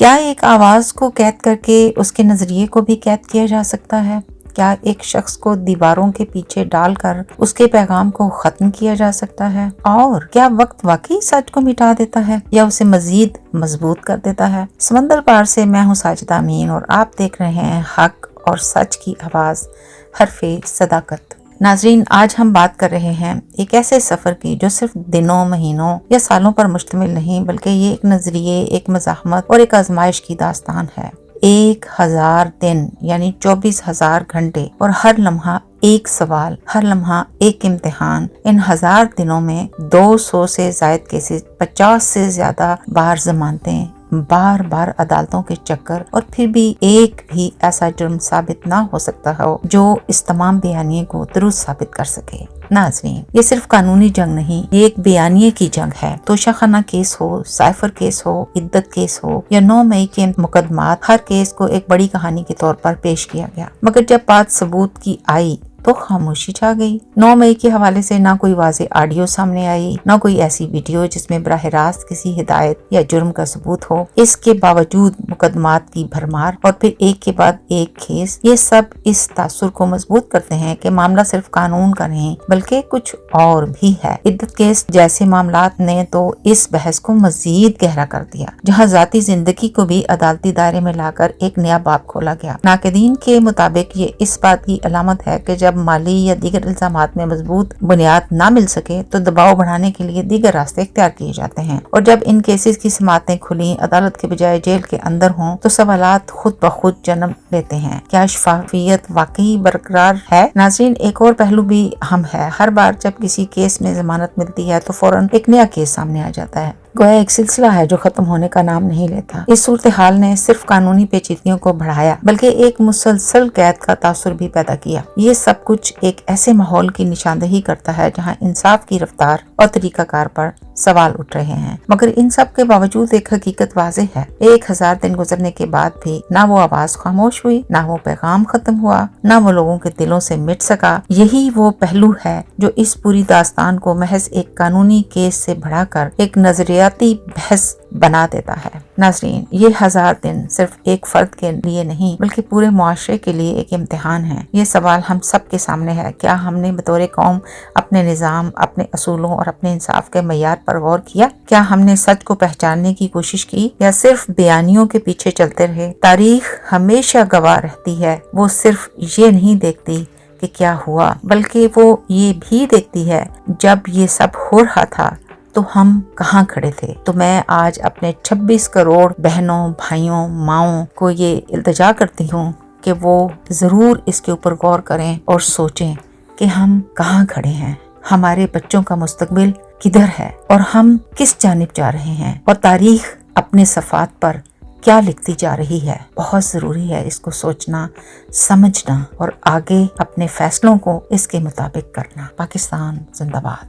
کیا ایک آواز کو قید کر کے اس کے نظریے کو بھی قید کیا جا سکتا ہے؟ کیا ایک شخص کو دیواروں کے پیچھے ڈال کر اس کے پیغام کو ختم کیا جا سکتا ہے؟ اور کیا وقت واقعی سچ کو مٹا دیتا ہے یا اسے مزید مضبوط کر دیتا ہے؟ سمندر پار سے میں ہوں ساجدہ امین اور آپ دیکھ رہے ہیں حق اور سچ کی آواز، حرف صداقت۔ ناظرین، آج ہم بات کر رہے ہیں ایک ایسے سفر کی جو صرف دنوں، مہینوں یا سالوں پر مشتمل نہیں، بلکہ یہ ایک نظریے، ایک مزاحمت اور ایک آزمائش کی داستان ہے۔ 1000 دن یعنی 24,000 گھنٹے اور ہر لمحہ ایک سوال، ہر لمحہ ایک امتحان۔ ان 1000 دنوں میں 200 سے زائد کیسز، 50 سے زیادہ بار ضمانتیں، بار بار عدالتوں کے چکر، اور پھر بھی ایک بھی ایسا جرم ثابت نہ ہو سکتا ہو جو اس تمام بیانیے کو درست ثابت کر سکے۔ ناظرین، یہ صرف قانونی جنگ نہیں، یہ ایک بیانیے کی جنگ ہے۔ توشہ خانہ کیس ہو، سائفر کیس ہو، عدت کیس ہو یا 9 مئی کے مقدمات، ہر کیس کو ایک بڑی کہانی کے طور پر پیش کیا گیا، مگر جب بات ثبوت کی آئی تو خاموشی چھا گئی۔ 9 مئی کے حوالے سے نہ کوئی واضح آڈیو سامنے آئی، نہ کوئی ایسی ویڈیو جس میں براہ راست کسی ہدایت یا جرم کا ثبوت ہو۔ اس کے باوجود مقدمات کی بھرمار اور پھر ایک کے بعد ایک کیس، یہ سب اس تاثر کو مضبوط کرتے ہیں کہ معاملہ صرف قانون کا نہیں بلکہ کچھ اور بھی ہے۔ عدت کیس جیسے معاملات نے تو اس بحث کو مزید گہرا کر دیا، جہاں ذاتی زندگی کو بھی عدالتی دائرے میں لا کر ایک نیا باب کھولا گیا۔ ناقدین کے مطابق یہ اس بات کی علامت ہے کہ جب مالی یا دیگر الزامات میں مضبوط بنیاد نہ مل سکے تو دباؤ بڑھانے کے لیے دیگر راستے اختیار کیے جاتے ہیں، اور جب ان کیسز کی سماعتیں کھلی، عدالت کے بجائے جیل کے اندر ہوں، تو سوالات خود بخود جنم لیتے ہیں۔ کیا شفافیت واقعی برقرار ہے؟ ناظرین، ایک اور پہلو بھی اہم ہے۔ ہر بار جب کسی کیس میں ضمانت ملتی ہے تو فوراً ایک نیا کیس سامنے آ جاتا ہے، گویا ایک سلسلہ ہے جو ختم ہونے کا نام نہیں لیتا۔ اس صورتحال نے صرف قانونی پیچیدگیوں کو بڑھایا بلکہ ایک مسلسل قید کا تاثر بھی پیدا کیا۔ یہ سب کچھ ایک ایسے ماحول کی نشاندہی کرتا ہے جہاں انصاف کی رفتار اور طریقہ کار پر سوال اٹھ رہے ہیں، مگر ان سب کے باوجود ایک حقیقت واضح ہے۔ 1000 دن گزرنے کے بعد بھی نہ وہ آواز خاموش ہوئی، نہ وہ پیغام ختم ہوا، نہ وہ لوگوں کے دلوں سے مٹ سکا۔ یہی وہ پہلو ہے جو اس پوری داستان کو محض ایک قانونی کیس سے بڑھا کر ایک نظریاتی بحث بنا دیتا ہے۔ ناظرین، یہ 1000 دن صرف ایک فرد کے لیے نہیں بلکہ پورے معاشرے کے لیے ایک امتحان ہے۔ یہ سوال ہم سب کے سامنے ہے، کیا ہم نے بطور قوم اپنے نظام، اپنے اصولوں اور اپنے انصاف کے معیار پر غور کیا؟ کیا ہم نے سچ کو پہچاننے کی کوشش کی یا صرف بیانیوں کے پیچھے چلتے رہے؟ تاریخ ہمیشہ گواہ رہتی ہے، وہ صرف یہ نہیں دیکھتی کہ کیا ہوا، بلکہ وہ یہ بھی دیکھتی ہے جب یہ سب ہو رہا تھا تو ہم کہاں کھڑے تھے۔ تو میں آج اپنے 26 کروڑ بہنوں، بھائیوں، ماؤں کو یہ التجا کرتی ہوں کہ وہ ضرور اس کے اوپر غور کریں اور سوچیں کہ ہم کہاں کھڑے ہیں، ہمارے بچوں کا مستقبل کدھر ہے اور ہم کس جانب جا رہے ہیں، اور تاریخ اپنے صفحات پر کیا لکھتی جا رہی ہے۔ بہت ضروری ہے اس کو سوچنا، سمجھنا اور آگے اپنے فیصلوں کو اس کے مطابق کرنا۔ پاکستان زندہ باد۔